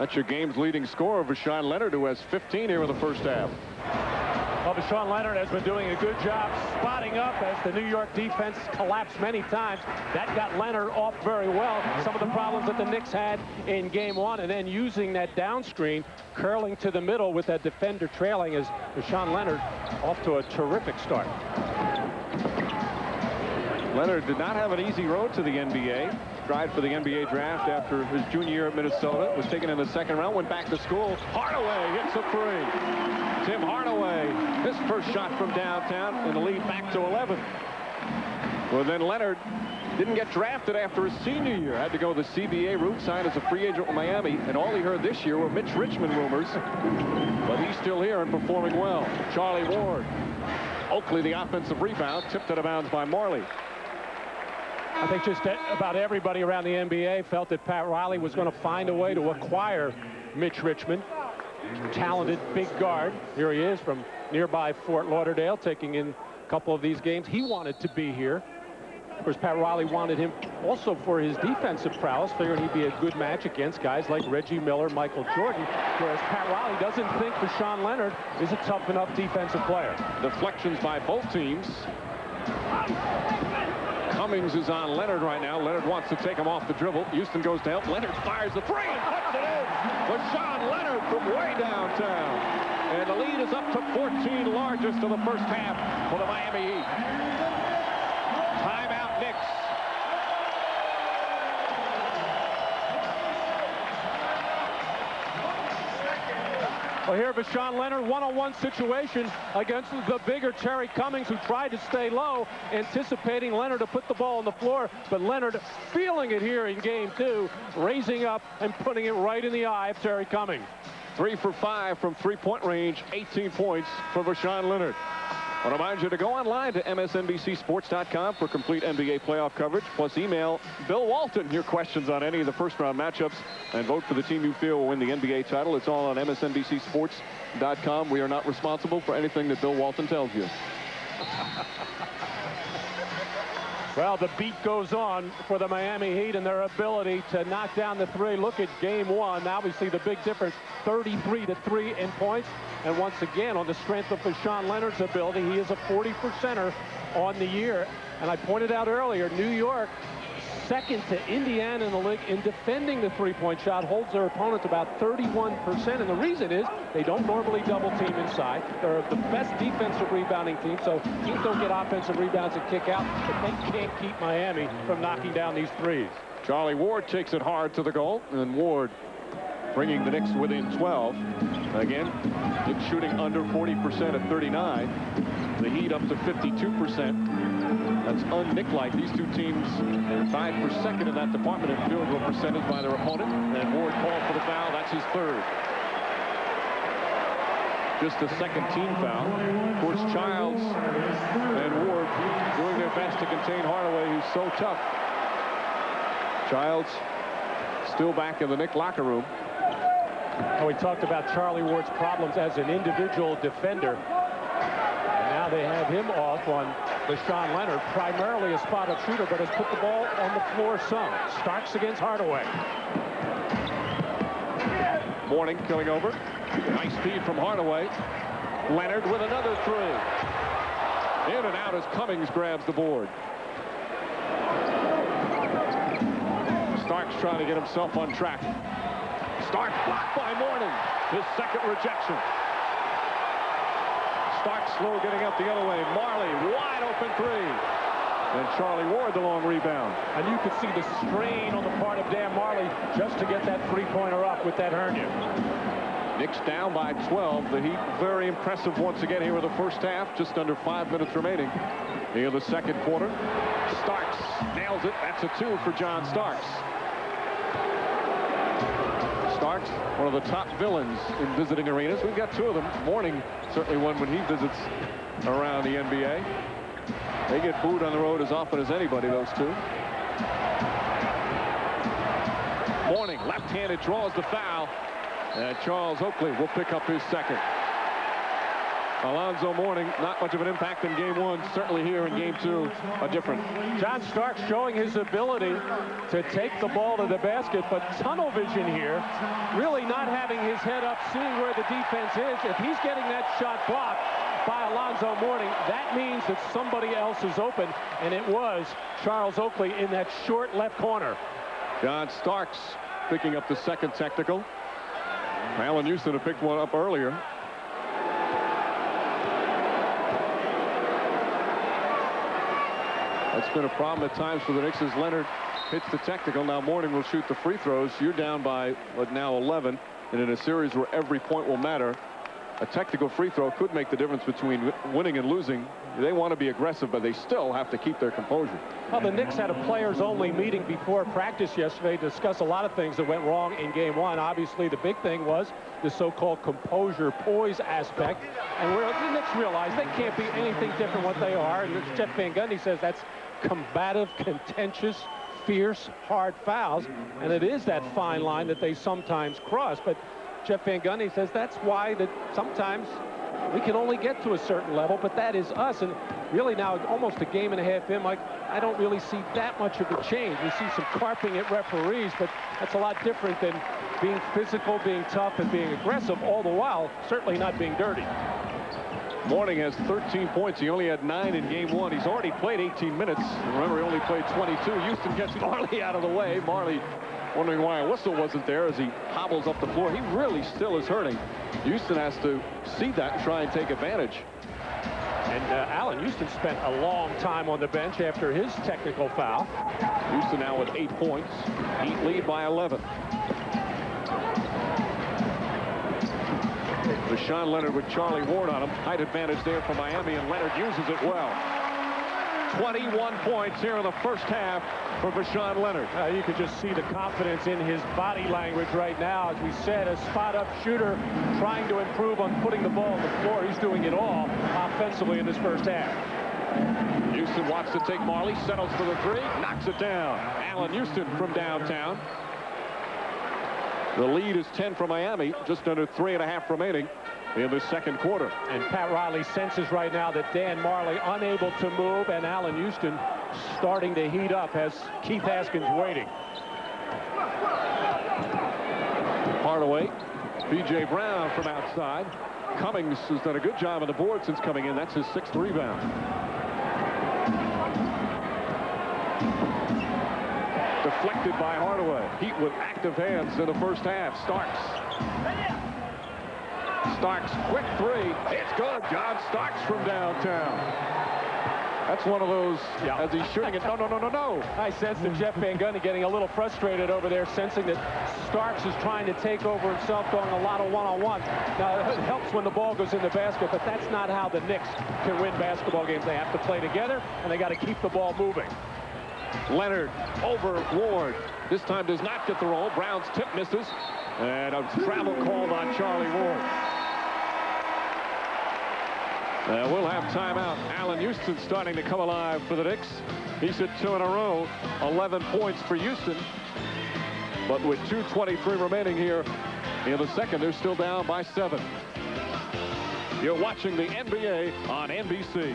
That's your game's leading scorer, Vashawn Leonard, who has 15 here in the first half. Well, Vashawn Leonard has been doing a good job spotting up as the New York defense collapsed many times. That got Leonard off very well. Some of the problems that the Knicks had in game one, and then using that down screen, curling to the middle with that defender trailing, is Vashawn Leonard off to a terrific start. Leonard did not have an easy road to the NBA. Tried for the NBA draft after his junior year at Minnesota. Was taken in the second round. Went back to school. Hardaway hits a three. Tim Hardaway, his first shot from downtown, and the lead back to 11. Well, then Leonard didn't get drafted after his senior year. Had to go the CBA route, signed as a free agent with Miami, and all he heard this year were Mitch Richmond rumors. But he's still here and performing well. Charlie Ward. Oakley, the offensive rebound, tipped out of bounds by Marley. I think just about everybody around the NBA felt that Pat Riley was going to find a way to acquire Mitch Richmond. Talented big guard. Here he is from nearby Fort Lauderdale, taking in a couple of these games. He wanted to be here. Of course, Pat Riley wanted him also for his defensive prowess, figuring he'd be a good match against guys like Reggie Miller, Michael Jordan, whereas Pat Riley doesn't think Vashawn Leonard is a tough enough defensive player. Deflections by both teams. Cummings is on Leonard right now. Leonard wants to take him off the dribble. Houston goes to help. Leonard fires the three and puts it in. Vashawn Leonard from way downtown. And the lead is up to 14, largest of the first half for the Miami Heat. Timeout, Knicks. Well, here Vashawn Leonard, one-on-one situation against the bigger Terry Cummings, who tried to stay low, anticipating Leonard to put the ball on the floor. But Leonard feeling it here in game two, raising up and putting it right in the eye of Terry Cummings. 3 for 5 from three-point range, 18 points for Vashawn Leonard. I remind you to go online to MSNBCSports.com for complete NBA playoff coverage. Plus email Bill Walton your questions on any of the first-round matchups and vote for the team you feel will win the NBA title. It's all on MSNBCSports.com. We are not responsible for anything that Bill Walton tells you. Well, the beat goes on for the Miami Heat and their ability to knock down the three. Look at game one. Now we see the big difference, 33-3 in points. And once again, on the strength of Vashawn Leonard's ability, he is a 40%er on the year. And I pointed out earlier, New York, second to Indiana in the league in defending the three-point shot, holds their opponents about 31%. And the reason is they don't normally double team inside. They're the best defensive rebounding team, so teams don't get offensive rebounds and kick out, but they can't keep Miami from knocking down these threes. Charlie Ward takes it hard to the goal, and Ward bringing the Knicks within 12. Again, Knicks shooting under 40% at 39. The Heat up to 52%. That's un-Knick-like. These two teams are tied for second in that department in field goal percentage by their opponent. And Ward called for the foul. That's his third. Just a second team foul. Of course, Childs and Ward doing their best to contain Hardaway, who's so tough. Childs still back in the Knick locker room. And we talked about Charlie Ward's problems as an individual defender. And now they have him off on Vashawn Leonard, primarily a spot-up shooter, but has put the ball on the floor some. Starks against Hardaway. Morning killing over. Nice feed from Hardaway. Leonard with another three. In and out as Cummings grabs the board. Starks trying to get himself on track. Starks blocked by Morning. His second rejection. Starks slow getting up the other way. Marley, wide open three. And Charlie Ward the long rebound. And you could see the strain on the part of Dan Marley just to get that three-pointer up with that hernia. Knicks down by 12. The Heat very impressive once again here in the first half. Just under 5 minutes remaining here in the second quarter. Starks nails it. That's a 2 for John Starks. Starks, one of the top villains in visiting arenas. We've got 2 of them. Morning, certainly one when he visits around the NBA. They get booed on the road as often as anybody, those 2. Morning, left-handed, draws the foul. And Charles Oakley will pick up his second. Alonzo Mourning, not much of an impact in game one. Certainly here in game two, a different. John Starks showing his ability to take the ball to the basket, but tunnel vision here, really not having his head up, seeing where the defense is. If he's getting that shot blocked by Alonzo Mourning, that means that somebody else is open, and it was Charles Oakley in that short left corner. John Starks picking up the second technical. Allen Houston had picked one up earlier. That's been a problem at times for the Knicks as Leonard hits the technical. Now Mourning will shoot the free throws. You're down by now 11, and in a series where every point will matter, a technical free throw could make the difference between winning and losing. They want to be aggressive, but they still have to keep their composure. Well, the Knicks had a players-only meeting before practice yesterday to discuss a lot of things that went wrong in game one. Obviously, the big thing was the so-called composure, poise aspect. And the Knicks realize they can't be anything different what they are. And Jeff Van Gundy says that's combative, contentious, fierce, hard fouls. And it is that fine line that they sometimes cross. But Jeff Van Gundy says that's why that sometimes we can only get to a certain level, but that is us. And really now almost a game and a half in, Mike, I don't really see that much of a change. We see some carping at referees, but that's a lot different than being physical, being tough, and being aggressive, all the while certainly not being dirty. Mourning has 13 points. He only had 9 in game one. He's already played 18 minutes. Remember, he only played 22. Houston gets Marley out of the way. Marley wondering why a whistle wasn't there as he hobbles up the floor. He really still is hurting. Houston has to see that and try and take advantage. And Allen Houston spent a long time on the bench after his technical foul. Houston now with 8 points. Heat lead by 11. Rashawn Leonard with Charlie Ward on him. Height advantage there for Miami, and Leonard uses it well. 21 points here in the first half for Rashawn Leonard. You can just see the confidence in his body language right now. As we said, a spot-up shooter trying to improve on putting the ball on the floor. He's doing it all offensively in this first half. Houston wants to take Marley, settles for the three, knocks it down. Allen Houston from downtown. The lead is 10 for Miami, just under 3.5 remaining in the second quarter. And Pat Riley senses right now that Dan Marley unable to move, and Allen Houston starting to heat up as Keith Haskins waiting. Hardaway, B.J. Brown from outside. Cummings has done a good job on the board since coming in. That's his 6th rebound. Deflected by Hardaway. Heat with active hands in the first half. Starks, quick three. It's good. John Starks from downtown. That's one of those, as he's shooting it. No. I sense that Jeff Van Gundy getting a little frustrated over there, sensing that Starks is trying to take over himself, going a lot of one-on-one. Now, it helps when the ball goes in the basket, but that's not how the Knicks can win basketball games. They have to play together, and they got to keep the ball moving. Leonard over Ward. This time does not get the roll. Brown's tip misses. And a travel called on Charlie Ward. We'll have timeout. Allen Houston starting to come alive for the Knicks. He's hit 2 in a row. 11 points for Houston. But with 2:23 remaining here in the second, they're still down by 7. You're watching the NBA on NBC.